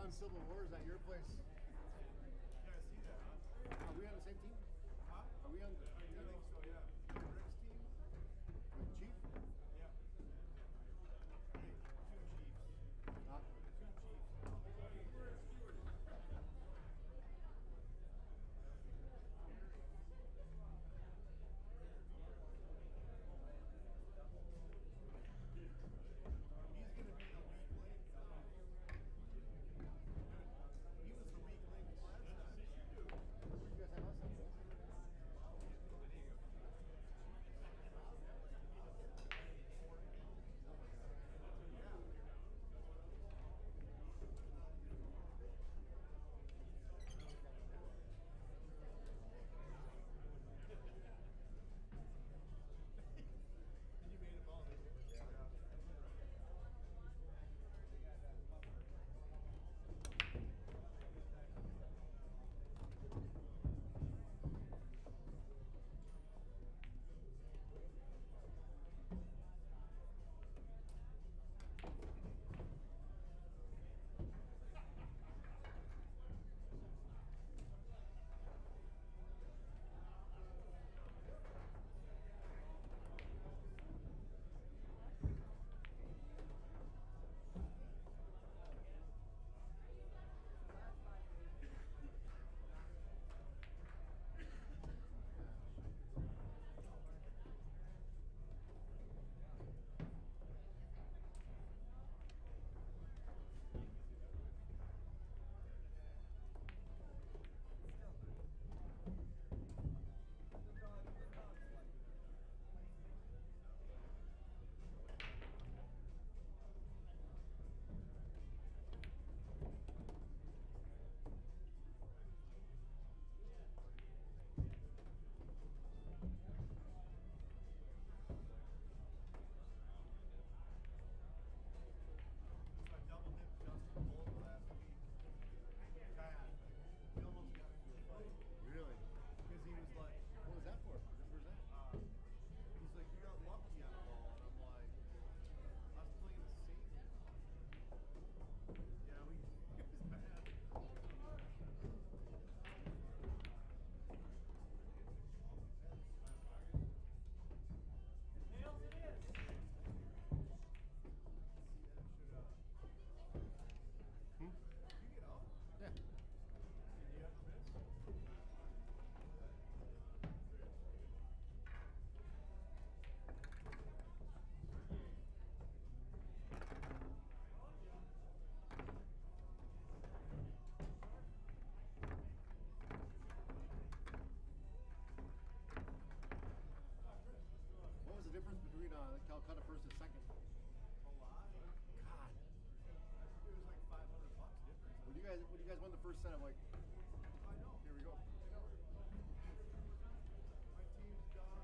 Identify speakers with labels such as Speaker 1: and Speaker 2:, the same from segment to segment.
Speaker 1: on Civil Wars at your place.
Speaker 2: Yeah, I see that. Huh?
Speaker 1: Are we on the same team?
Speaker 2: Huh?
Speaker 1: Are we on?
Speaker 2: I think so. Yeah. Rick's team.
Speaker 1: With Chief?
Speaker 2: Yeah. I think 2 Chiefs.
Speaker 1: Huh?
Speaker 2: 2 Chiefs. He's going to be the weak link. He was the weak link last time.
Speaker 1: Where do you guys have us on?
Speaker 2: And you made a ball. So I double dipped Justin Bolt last week. God, we almost got into a fight
Speaker 1: Really?
Speaker 2: because he was like,
Speaker 1: What was that for? Where's that?
Speaker 2: he's like, you got lucky on the ball, and I'm like, I was playing the safety. Yeah, it was bad.
Speaker 1: Hmm?
Speaker 2: You get out.
Speaker 1: Yeah.
Speaker 2: Did you ever miss?
Speaker 1: What was the difference between Calcutta first and second?
Speaker 2: A lot.
Speaker 1: God.
Speaker 2: It was like $500 difference.
Speaker 1: When you guys won the first set, I'm like,
Speaker 2: I know.
Speaker 1: here we go.
Speaker 2: My team's done.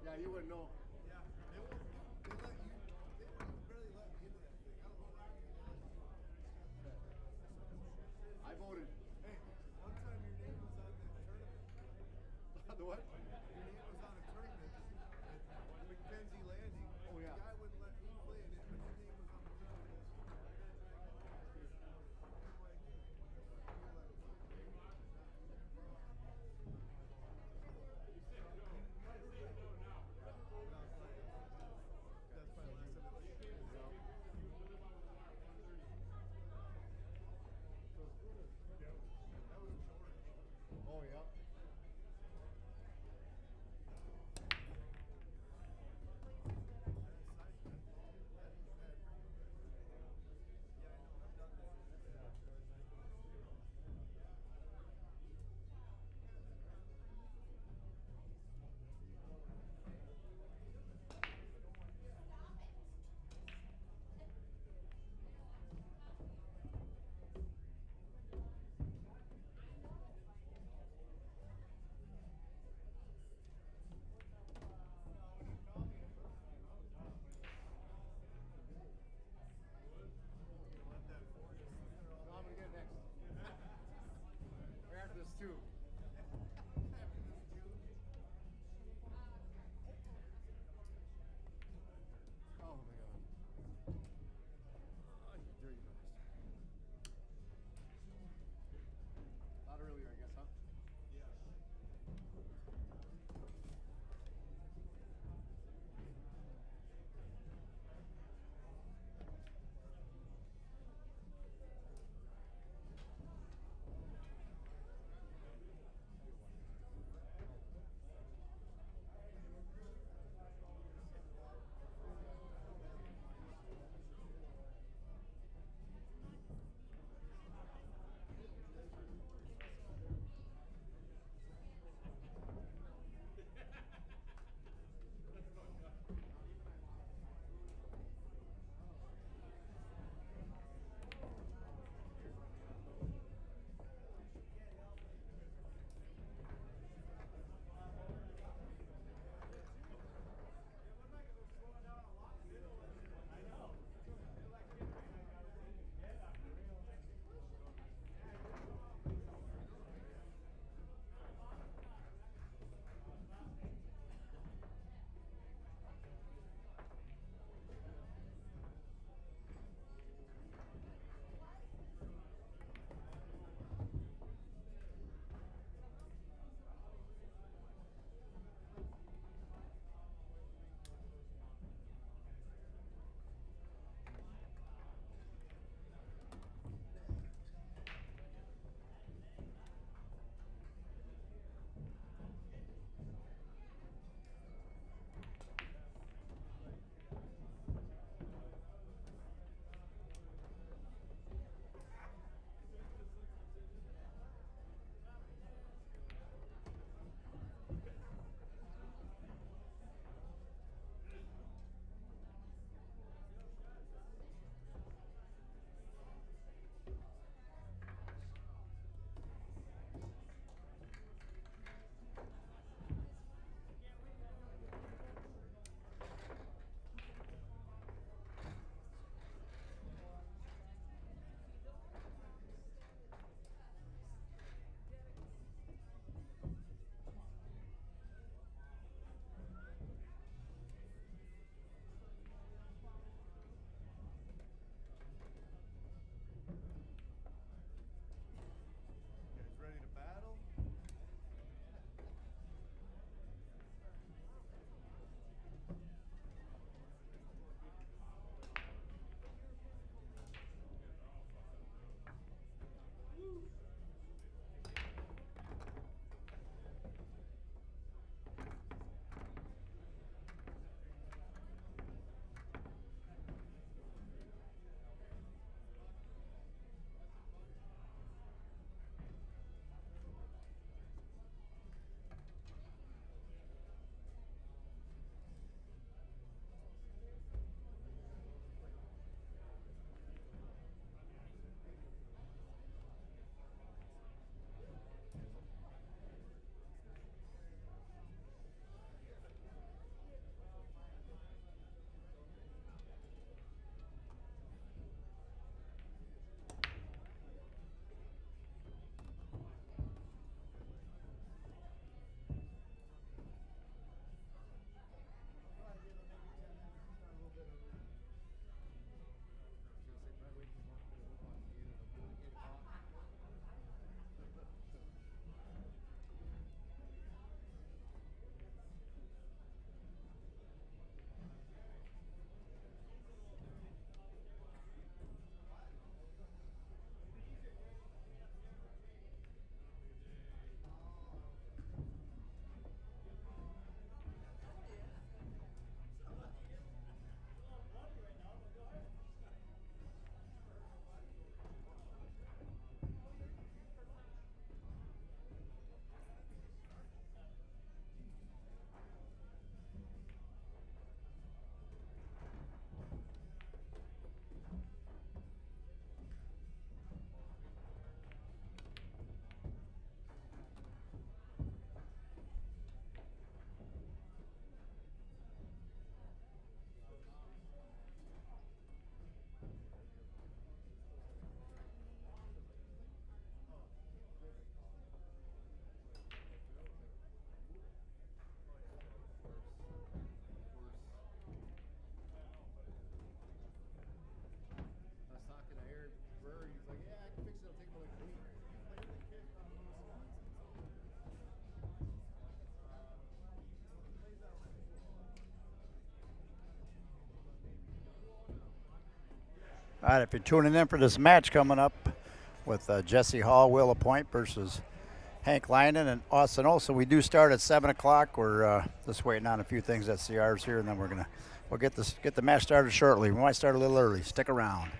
Speaker 1: Yeah, you wouldn't know.
Speaker 2: Yeah, they won't. They let you. They wouldn't barely let me into that thing. I don't know why.
Speaker 1: I voted.
Speaker 2: Hey, one time your name was on the tournament.
Speaker 1: The what?
Speaker 2: Your name was on a tournament at Mackenzie Landing.
Speaker 1: Oh, yeah.
Speaker 2: The guy wouldn't let me play in it, but his name was on the tournament. That's my last time. That was George.
Speaker 1: Oh, yeah. I'm gonna get it next. Right after this too. Oh my god. Oh, you dirty bastard. A lot earlier, I guess, huh?
Speaker 3: All right, if you're tuning in for this match coming up with Jesse Hall, Will LaPointe versus Hank Lynan and Austin Olson, we do start at 7 o'clock. We're just waiting on a few things at CRs here, and then we'll get the match started shortly. We might start a little early. Stick around.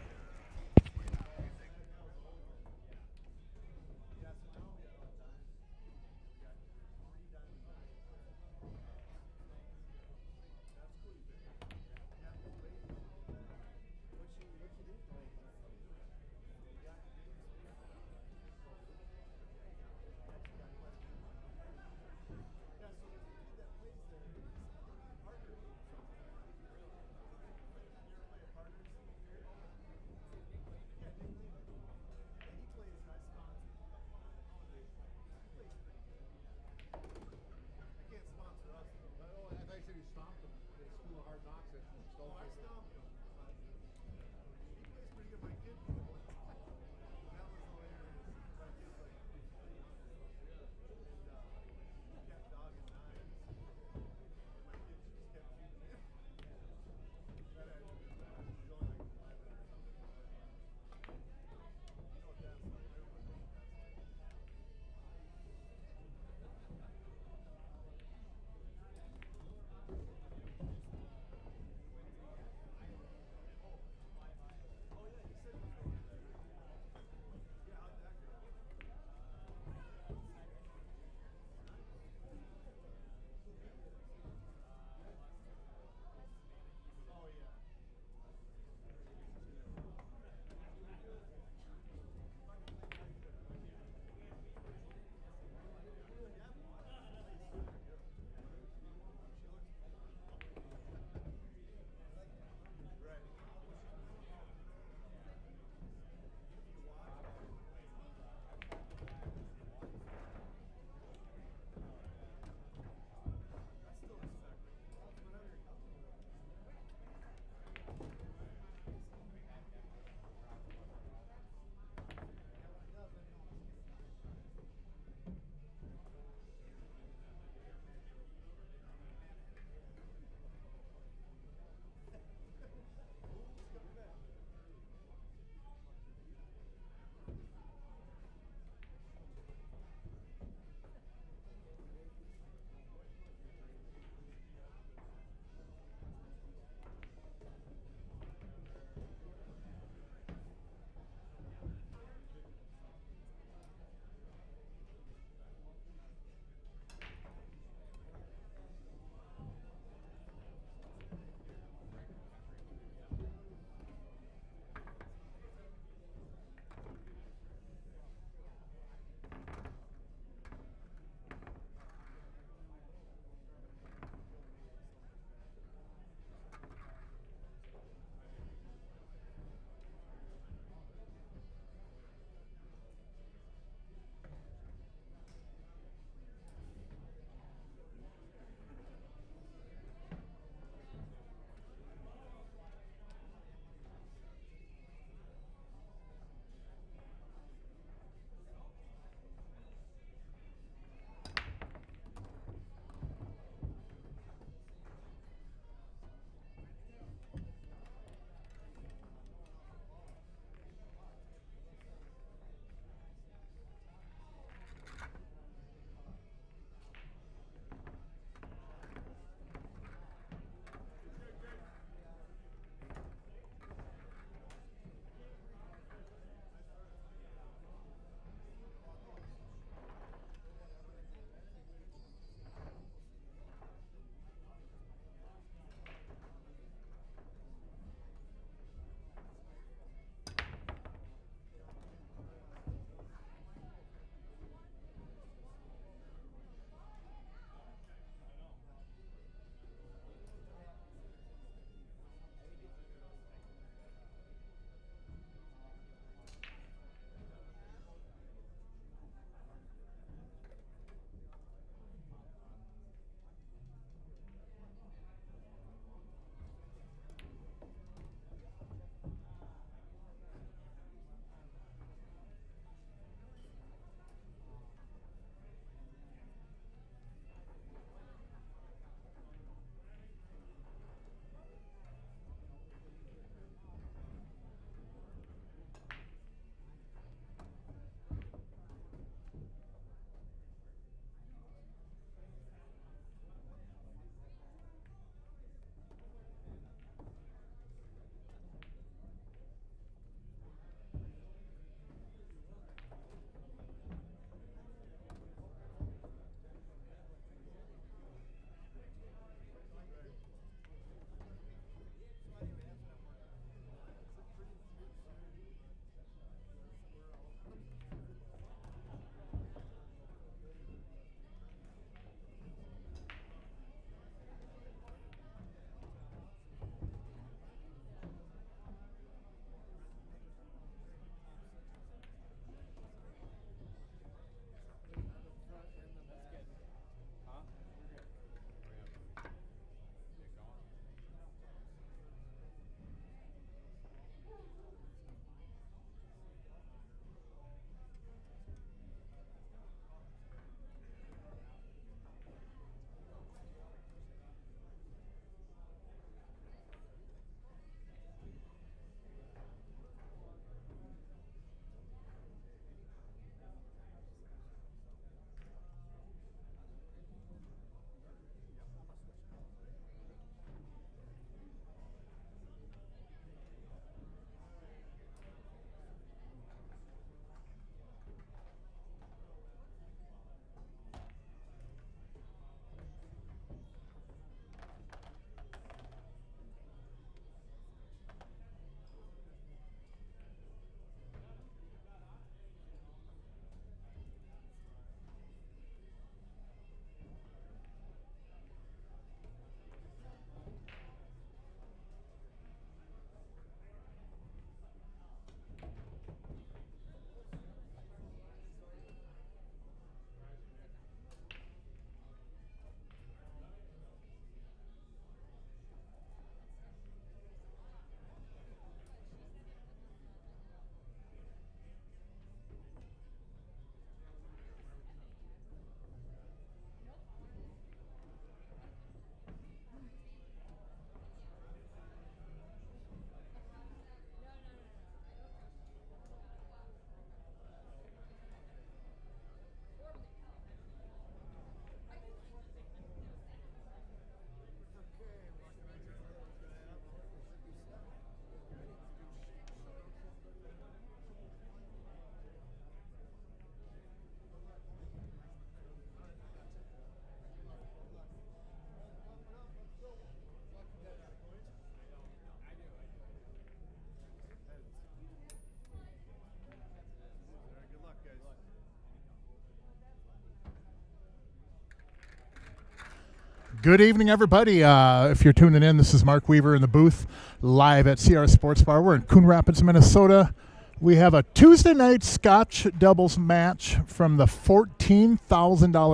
Speaker 4: Good evening, everybody. If you're tuning in, this is Mark Weaver in the booth, live at CRs Sportsbar. We're in Coon Rapids, Minnesota. We have a Tuesday night Scotch doubles match from the $14,000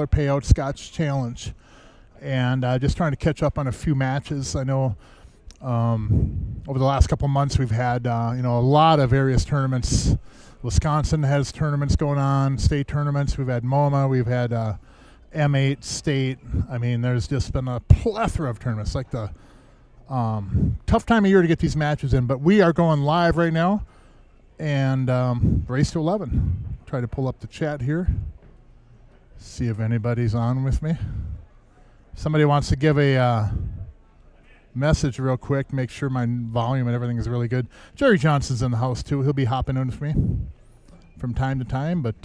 Speaker 4: payout Scotch Challenge. And just trying to catch up on a few matches. I know over the last couple months we've had a lot of various tournaments. Wisconsin has tournaments going on, state tournaments. We've had MoMA, we've had M8 state. I mean, there's just been a plethora of tournaments. Like the tough time of year to get these matches in, but we are going live right now and race to 11. Try to pull up the chat here, see if anybody's on with me. Somebody wants to give a message real quick, make sure my volume and everything is really good. Jerry Johnson's in the house too. He'll be hopping in with me from time to time, but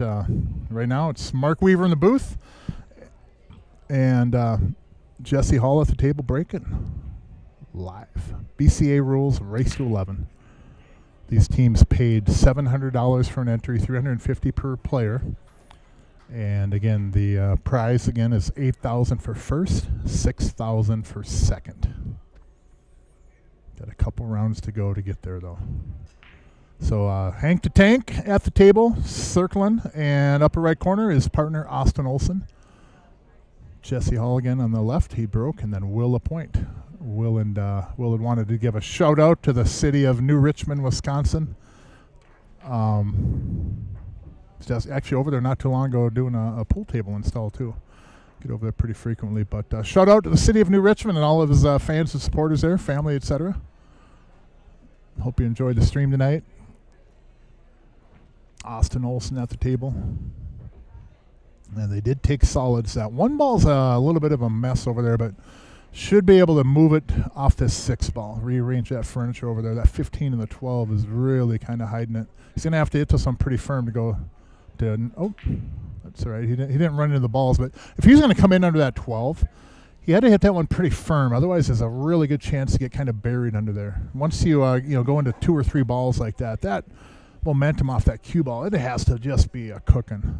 Speaker 4: right now it's Mark Weaver in the booth and Jesse Hall at the table breaking live. BCA rules, race to 11. These teams paid $700 for an entry, $350 per player. And again, the prize again is $8,000 for first, $6,000 for second. Got a couple rounds to go to get there, though. So Hank the Tank at the table, circling, and upper right corner is partner Austin Olson. Jesse Hall again on the left, he broke, and then Will Lapointe. Will had wanted to give a shout out to the city of New Richmond, Wisconsin. Just actually over there not too long ago doing a pool table install too. Get over there pretty frequently, but shout out to the city of New Richmond and all of his fans and supporters there, family, etc. Hope you enjoyed the stream tonight. Austin Olson at the table. And they did take solids. That one ball's a little bit of a mess over there, but should be able to move it off this 6 ball. Rearrange that furniture over there. That 15 and the 12 is really kind of hiding it. He's going to have to hit to something pretty firm to go to. Oh, that's all right. He didn't run into the balls, but if he's going to come in under that 12, he had to hit that one pretty firm. Otherwise, there's a really good chance to get kind of buried under there. Once you go into 2 or 3 balls like that, that momentum off that cue ball, it has to just be a cooking.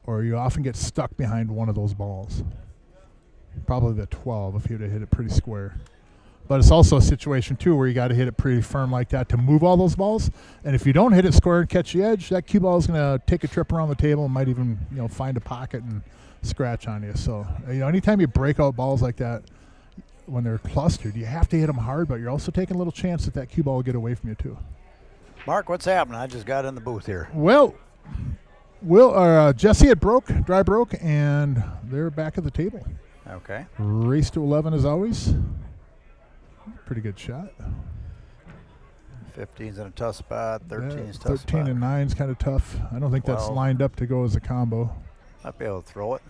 Speaker 4: Or you often get stuck behind one of those balls. Probably the 12 if you'd have hit it pretty square. But it's also a situation, too, where you got to hit it pretty firm like that to move all those balls. And if you don't hit it square and catch the edge, that cue ball is going to take a trip around the table and might even find a pocket and scratch on you. So anytime you break out balls like that when they're clustered, you have to hit them hard, but you're also taking a little chance that cue ball will get away from you, too.
Speaker 3: Mark, what's happening? I just got in the booth here.
Speaker 4: Well, Jesse had dry broke, and they're back at the table.
Speaker 3: Okay.
Speaker 4: Race to 11 as always. Pretty good shot.
Speaker 3: 15's in a tough spot. 13's tough
Speaker 4: 13
Speaker 3: spot.
Speaker 4: and 9's kind of tough. I don't think that's lined up to go as a combo.
Speaker 3: Might be able to throw it.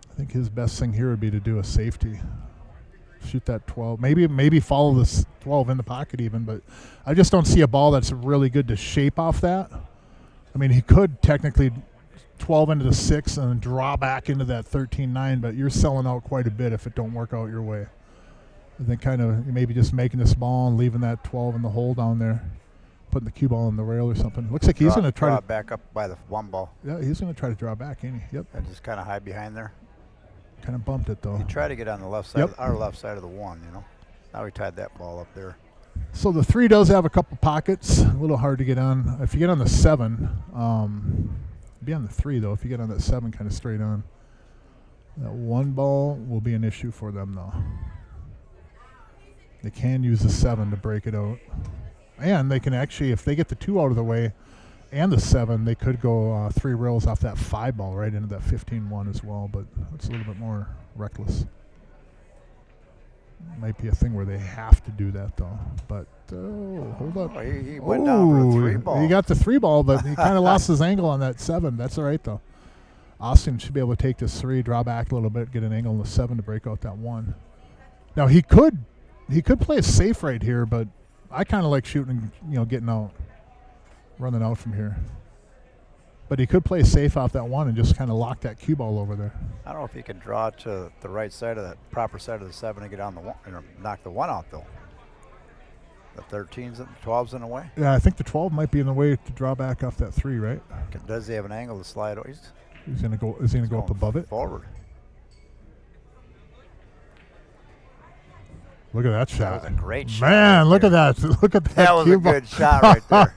Speaker 4: I think his best thing here would be to do a safety. Shoot that 12. Maybe follow this 12 in the pocket even, but I just don't see a ball that's really good to shape off that. I mean, he could technically 12 into the 6 and then draw back into that 13-9, but you're selling out quite a bit if it don't work out your way. I think kind of maybe just making this ball and leaving that 12 in the hole down there, putting the cue ball in the rail or something. Looks like he's going to try to
Speaker 3: back up by the 1 ball.
Speaker 4: Yeah, he's going to try to draw back, ain't he? Yep.
Speaker 3: And just kind of hide behind there.
Speaker 4: Kind of bumped it though.
Speaker 3: He tried to get on the left side, our left side of the 1. Now he tied that ball up there.
Speaker 4: So the 3 does have a couple pockets. A little hard to get on. If you get on the 7, be on the 3 though. If you get on that 7 kind of straight on, that 1 ball will be an issue for them though. They can use the 7 to break it out, and they can actually, if they get the 2 out of the way and the 7, they could go 3 rails off that 5 ball right into that 15-1 as well. But it's a little bit more reckless. Might be a thing where they have to do that though. But hold up.
Speaker 3: He went down for a 3 ball.
Speaker 4: He got the 3 ball, but he kind of lost his angle on that 7. That's all right though. Austin should be able to take this 3, draw back a little bit, get an angle on the 7 to break out that 1. Now he could play it safe right here, but I kind of like shooting, getting out, running out from here. But he could play safe off that 1 and just kind of lock that cue ball over there.
Speaker 3: I don't know if he can draw to the right side of that proper side of the 7 and get on the 1 and knock the 1 out though. The 13's and the 12's in the way.
Speaker 4: Yeah, I think the 12 might be in the way to draw back off that 3, right?
Speaker 3: Does he have an angle to slide?
Speaker 4: He's gonna go. Is he gonna go up above it?
Speaker 3: Forward.
Speaker 4: Look at that shot.
Speaker 3: That was a great shot.
Speaker 4: Man,
Speaker 3: right
Speaker 4: look
Speaker 3: there.
Speaker 4: at that. Look at that.
Speaker 3: That was
Speaker 4: cue
Speaker 3: a
Speaker 4: ball.
Speaker 3: good shot right there.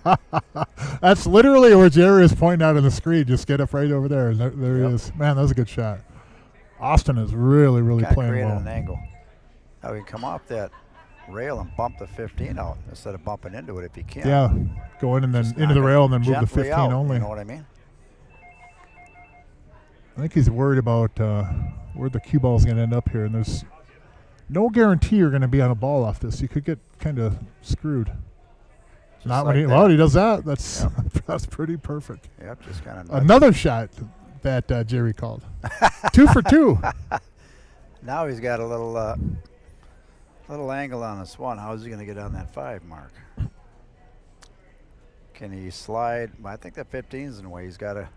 Speaker 4: That's literally where Jerry is pointing out on the screen. Just get up right over there. There he
Speaker 3: Yep.
Speaker 4: is. Man, that was a good shot. Austin is really, really
Speaker 3: Kinda
Speaker 4: playing
Speaker 3: created
Speaker 4: well.
Speaker 3: an angle. Now we can come off that rail and bump the 15 out instead of bumping into it if you can.
Speaker 4: Yeah, go in and then
Speaker 3: Just
Speaker 4: into
Speaker 3: knock
Speaker 4: the
Speaker 3: it
Speaker 4: rail and then move the
Speaker 3: gently
Speaker 4: 15
Speaker 3: out,
Speaker 4: only.
Speaker 3: You know what I mean?
Speaker 4: I think he's worried about where the cue ball is going to end up here, and there's no guarantee you're going to be on a ball off this. You could get kind of screwed. Not
Speaker 3: like
Speaker 4: when
Speaker 3: that.
Speaker 4: well, he does that. That's
Speaker 3: Yep.
Speaker 4: that's pretty perfect.
Speaker 3: Yep, just kind of.
Speaker 4: Another shot that Jerry called. 2 for 2.
Speaker 3: Now he's got a little angle on this one. How is he going to get on that 5 mark? Can he slide? Well, I think that 15's in the way. He's got to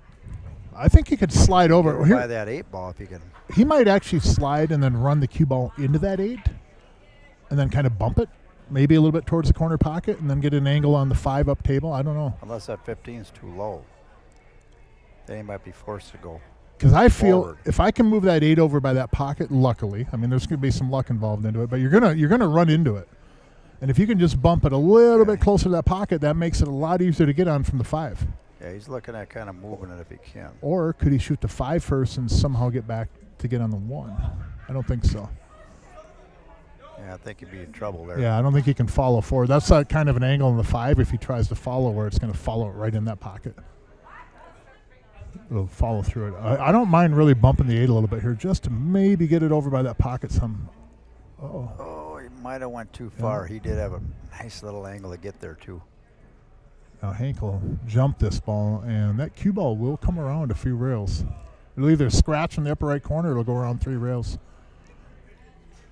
Speaker 4: I think he could slide over.
Speaker 3: by
Speaker 4: Here,
Speaker 3: that 8 ball if he can.
Speaker 4: he might actually slide and then run the cue ball into that 8 and then kind of bump it, maybe a little bit towards the corner pocket, and then get an angle on the 5 up table. I don't know.
Speaker 3: Unless that 15's too low. Then he might be forced to go.
Speaker 4: Because I feel
Speaker 3: Forward.
Speaker 4: if I can move that 8 over by that pocket, luckily, I mean, there's going to be some luck involved into it, but you're gonna run into it. And if you can just bump it a little bit closer to that pocket, that makes it a lot easier to get on from the 5.
Speaker 3: Yeah, he's looking at kind of moving it if he can.
Speaker 4: Or could he shoot the 5 first and somehow get back to get on the 1? I don't think so.
Speaker 3: Yeah, I think he'd be in trouble there.
Speaker 4: Yeah, I don't think he can follow forward. That's kind of an angle on the 5 if he tries to follow where it's going to follow it right in that pocket. It'll follow through it. I don't mind really bumping the 8 a little bit here just to maybe get it over by that pocket some. Uh-oh.
Speaker 3: Oh, he might have went too far. He did have a nice little angle to get there, too.
Speaker 4: Now Hank will jump this ball, and that cue ball will come around a few rails. It'll either scratch in the upper right corner or it'll go around 3 rails.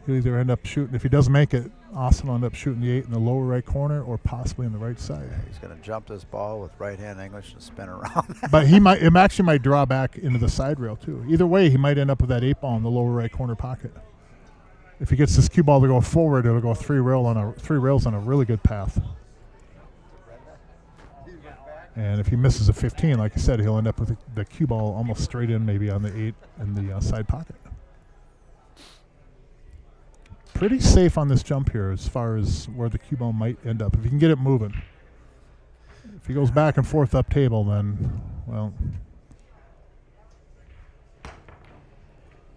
Speaker 4: He'll either end up shooting, if he doesn't make it, Austin will end up shooting the 8 in the lower right corner or possibly in the right side.
Speaker 3: He's going to jump this ball with right-hand English and spin around.
Speaker 4: But it actually might draw back into the side rail too. Either way, he might end up with that 8 ball in the lower right corner pocket. If he gets this cue ball to go forward, it'll go 3 rails on a really good path. And if he misses a 15, like I said, he'll end up with the cue ball almost straight in, maybe on the 8 in the side pocket. Pretty safe on this jump here as far as where the cue ball might end up. If you can get it moving. If he goes back and forth up table, then, well.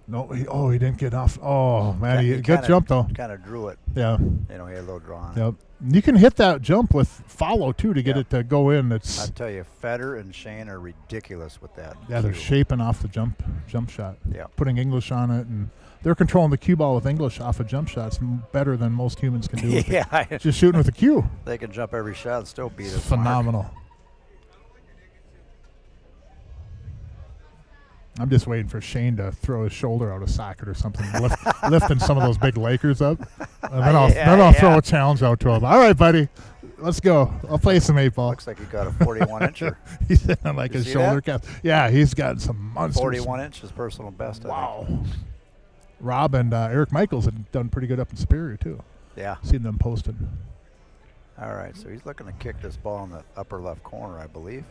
Speaker 4: No, he didn't get off. Oh, man, he good jump, though.
Speaker 3: Kind of drew it.
Speaker 4: Yeah.
Speaker 3: You know, he had a little draw on it.
Speaker 4: Yep. You can hit that jump with follow, too, to get it to go in.
Speaker 3: I
Speaker 4: It's
Speaker 3: tell you, Federer and Shane are ridiculous with that.
Speaker 4: Yeah, they're
Speaker 3: cue.
Speaker 4: shaping off the jump shot.
Speaker 3: Yeah.
Speaker 4: Putting English on it, and they're controlling the cue ball with English off of jump shots better than most humans can do. With it.
Speaker 3: Yeah,
Speaker 4: Just shooting with a cue.
Speaker 3: they can jump every shot and still beat us.
Speaker 4: Phenomenal. I'm just waiting for Shane to throw his shoulder out of socket or something, lifting some of those big Lakers up. And then I'll throw a challenge out to him. All right, buddy, let's go. I'll play some 8 ball.
Speaker 3: Looks like he got a 41-incher.
Speaker 4: He's sitting like
Speaker 3: You
Speaker 4: his
Speaker 3: see
Speaker 4: shoulder
Speaker 3: that?
Speaker 4: cast. Yeah, he's got some monsters.
Speaker 3: 41 inches personal best.
Speaker 4: Wow. Rob and Eric Michaels had done pretty good up in Superior, too.
Speaker 3: Yeah.
Speaker 4: Seen them posted.
Speaker 3: All right, so he's looking to kick this ball in the upper left corner, I believe.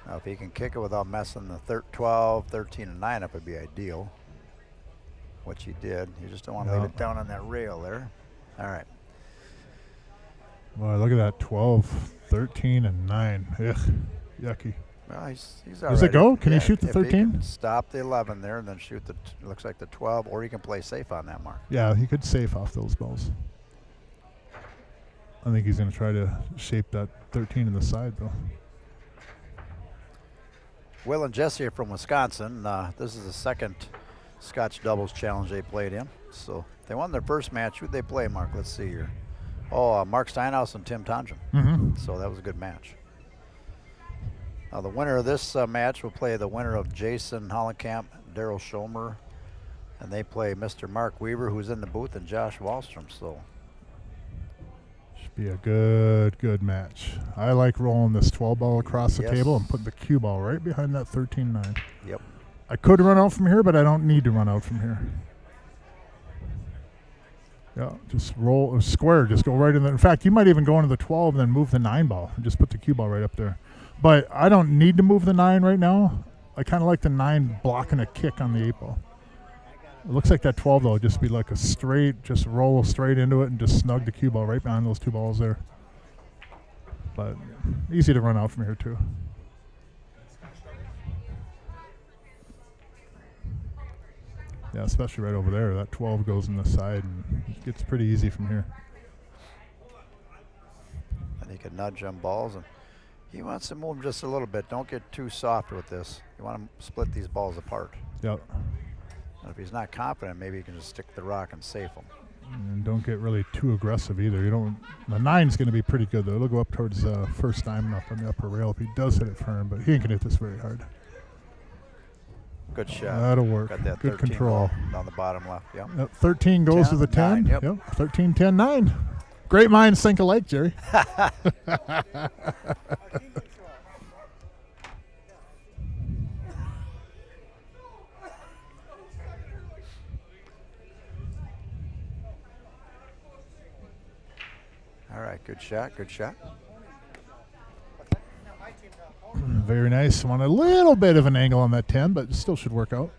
Speaker 3: Now, if he can kick it without messing the 12, 13, and 9 up, it'd be ideal. Which he did. You just don't want to leave it down on that rail there. All right.
Speaker 4: Boy, look at that. 12, 13, and 9. Ugh, yucky.
Speaker 3: Well, he's all
Speaker 4: Does
Speaker 3: right.
Speaker 4: it go? Can he
Speaker 3: Yeah,
Speaker 4: shoot the
Speaker 3: if he
Speaker 4: 13?
Speaker 3: can stop the 11 there and then shoot the, looks like the 12, or he can play safe on that mark.
Speaker 4: Yeah, he could safe off those balls. I think he's going to try to shape that 13 in the side, though.
Speaker 3: Will and Jesse are from Wisconsin. This is the second Scotch doubles challenge they played in. So they won their first match. Who'd they play, Mark? Let's see here. Oh, Mark Steinhaus and Tim Tondrum.
Speaker 4: Mm-hmm.
Speaker 3: So that was a good match. Now the winner of this match will play the winner of Jason Hollenkamp, Daryl Schomer, and they play Mr. Mark Weaver, who's in the booth, and Josh Wallstrom. So
Speaker 4: Should be a good match. I like rolling this 12 ball across the table and putting the cue ball right behind that 13-9.
Speaker 3: Yep.
Speaker 4: I could run out from here, but I don't need to run out from here. Yeah, just roll square. Just go right in there. In fact, you might even go into the 12 and then move the 9 ball and just put the cue ball right up there. But I don't need to move the 9 right now. I kind of like the 9 blocking a kick on the 8 ball. It looks like that 12 though would just be like a straight, just roll straight into it and just snug the cue ball right behind those 2 balls there. But easy to run out from here too. Yeah, especially right over there. That 12 goes in the side and it gets pretty easy from here.
Speaker 3: And he can nudge on balls, and he wants to move them just a little bit. Don't get too soft with this. You want to split these balls apart.
Speaker 4: Yep.
Speaker 3: And if he's not confident, maybe he can just stick the rock and safe him.
Speaker 4: And don't get really too aggressive either. You don't. The 9's going to be pretty good though. It'll go up towards first diamond up on the upper rail if he does hit it firm, but he ain't going to hit this very hard.
Speaker 3: Good shot.
Speaker 4: That'll work.
Speaker 3: Got that
Speaker 4: Good
Speaker 3: 13
Speaker 4: control.
Speaker 3: ball down the bottom left. Yep.
Speaker 4: Yep, 13 goes
Speaker 3: 10,
Speaker 4: to the 10.
Speaker 3: 9, yep.
Speaker 4: 13, 10, 9. Great minds think alike, Jerry.
Speaker 3: All right, good shot, good shot.
Speaker 4: Very nice. Want a little bit of an angle on that 10, but still should work out.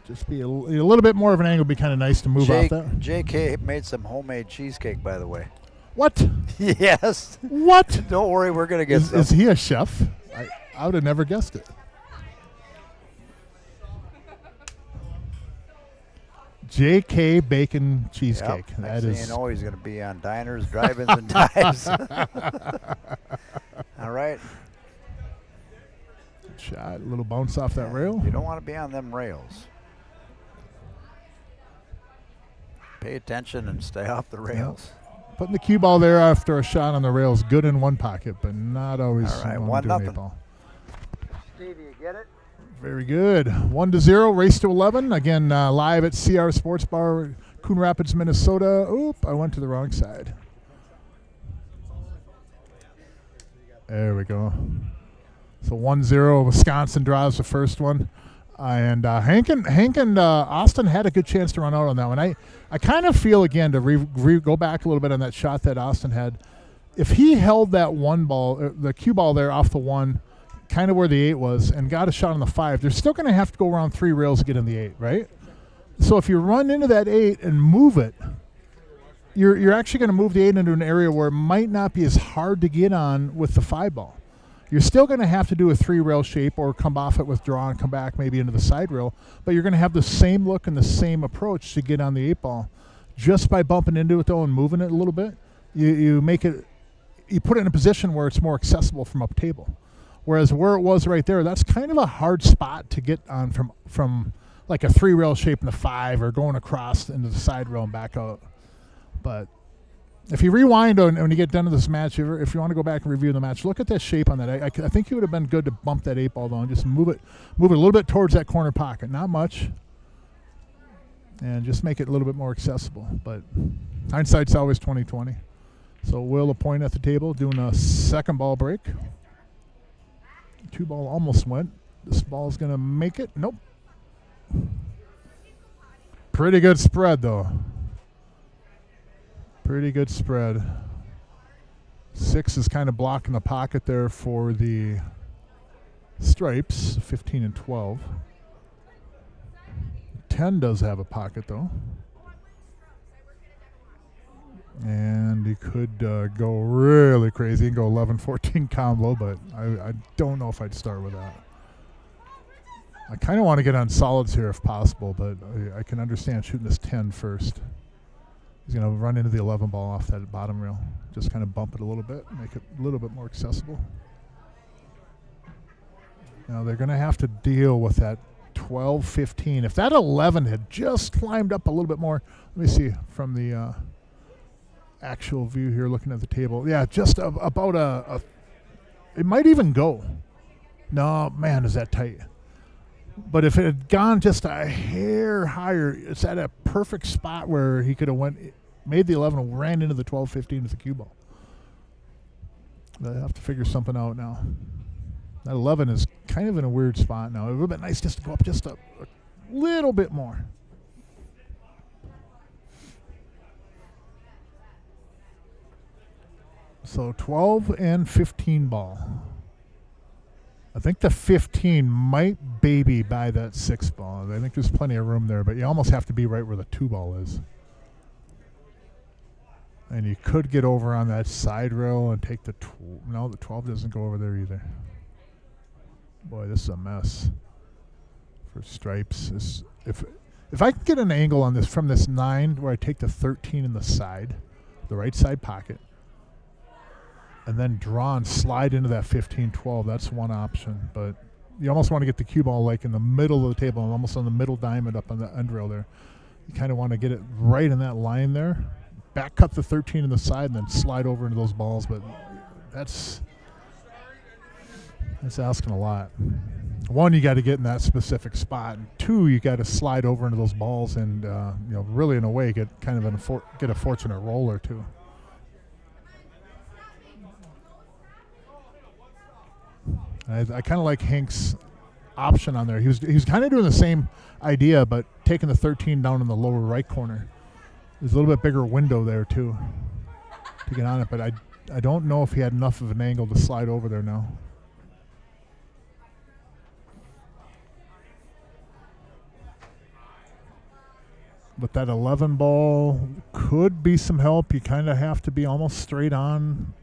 Speaker 4: Just be a little bit more of an angle would be kind of nice to move off that.
Speaker 3: JK made some homemade cheesecake, by the way.
Speaker 4: What?
Speaker 3: Yes.
Speaker 4: What?
Speaker 3: Don't worry, we're going to get some.
Speaker 4: Is he a chef? I would have never guessed it. JK Bacon Cheesecake.
Speaker 3: Yep.
Speaker 4: That
Speaker 3: Next thing
Speaker 4: is.
Speaker 3: you know, he's going to be on diners, drive-ins, and dives. All right.
Speaker 4: Shot. A little bounce off that rail.
Speaker 3: You don't want to be on them rails. Pay attention and stay off the rails.
Speaker 4: Yep. Putting the cue ball there after a shot on the rails, good in one pocket, but not always.
Speaker 3: All right, 1-0. Steve, you get it?
Speaker 4: Very good. 1-0, race to 11. Again, live at CRs Sportsbar, Coon Rapids, Minnesota. Oop, I went to the wrong side. There we go. So 1-0, Wisconsin draws the first one. And Hank and Austin had a good chance to run out on that one. I kind of feel, again, to go back a little bit on that shot that Austin had, if he held that 1 ball, the cue ball there off the 1, kind of where the 8 was, and got a shot on the 5, they're still going to have to go around 3 rails to get in the 8, right? So if you run into that 8 and move it, you're actually going to move the 8 into an area where it might not be as hard to get on with the 5 ball. You're still going to have to do a 3-rail shape or come off it with draw and come back maybe into the side rail, but you're going to have the same look and the same approach to get on the 8 ball. Just by bumping into it though and moving it a little bit, you put it in a position where it's more accessible from up table. Whereas where it was right there, that's kind of a hard spot to get on from like a 3-rail shape in the 5 or going across into the side rail and back out. But if you rewind when you get done with this match, if you want to go back and review the match, look at that shape on that. I think it would have been good to bump that 8 ball though and just move it a little bit towards that corner pocket. Not much. And just make it a little bit more accessible. But hindsight's always 20/20. So Will a point at the table, doing a second ball break. 2 ball almost went. This ball's going to make it. Nope. Pretty good spread, though. Pretty good spread. 6 is kind of blocking the pocket there for the stripes, 15 and 12. 10 does have a pocket, though. And he could go really crazy and go 11-14 combo, but I don't know if I'd start with that. I kind of want to get on solids here if possible, but I can understand shooting this 10 first. He's going to run into the 11 ball off that bottom rail. Just kind of bump it a little bit, make it a little bit more accessible. Now they're going to have to deal with that 12-15. If that 11 had just climbed up a little bit more, let me see from the actual view here looking at the table. Yeah, just about a it might even go. No, man, is that tight. But if it had gone just a hair higher, it's at a perfect spot where he could have made the 11 and ran into the 12-15 with the cue ball. They'll have to figure something out now. That 11 is kind of in a weird spot now. It would have been nice just to go up just a little bit more. So 12 and 15 ball. I think the 15 might baby by that 6 ball. I think there's plenty of room there, but you almost have to be right where the 2 ball is. And you could get over on that side rail and take the no, the 12 doesn't go over there either. Boy, this is a mess for stripes. If I can get an angle on this from this 9 where I take the 13 in the side, the right side pocket, and then draw and slide into that 15-12, that's one option. But you almost want to get the cue ball like in the middle of the table, and almost on the middle diamond up on the end rail there. You kind of want to get it right in that line there. Back cut the 13 in the side and then slide over into those balls, but that's asking a lot. 1, you got to get in that specific spot, and 2, you got to slide over into those balls and really in a way get kind of get a fortunate roll or two. I kind of like Hank's option on there. He was kind of doing the same idea, but taking the 13 down in the lower right corner. There's a little bit bigger window there too to get on it, but I don't know if he had enough of an angle to slide over there now. But that 11 ball could be some help. You kind of have to be almost straight on,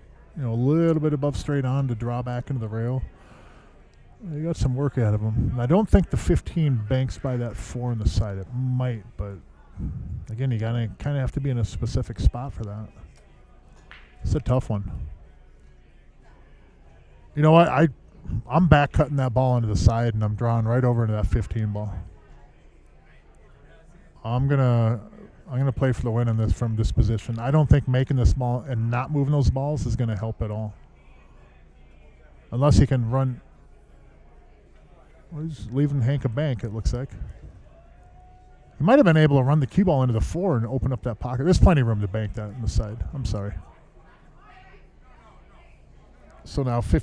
Speaker 4: a little bit above straight on to draw back into the rail. You got some work out of him. And I don't think the 15 banks by that 4 on the side. It might, but again, you gotta kind of have to be in a specific spot for that. It's a tough one. You know what? I'm back cutting that ball into the side, and I'm drawing right over into that 15 ball. I'm gonna play for the win in this from this position. I don't think making this ball and not moving those balls is gonna help at all, unless he can run. Well, he's leaving Hank a bank. It looks like. He might have been able to run the cue ball into the 4 and open up that pocket. There's plenty of room to bank that on the side. I'm sorry. So now 15.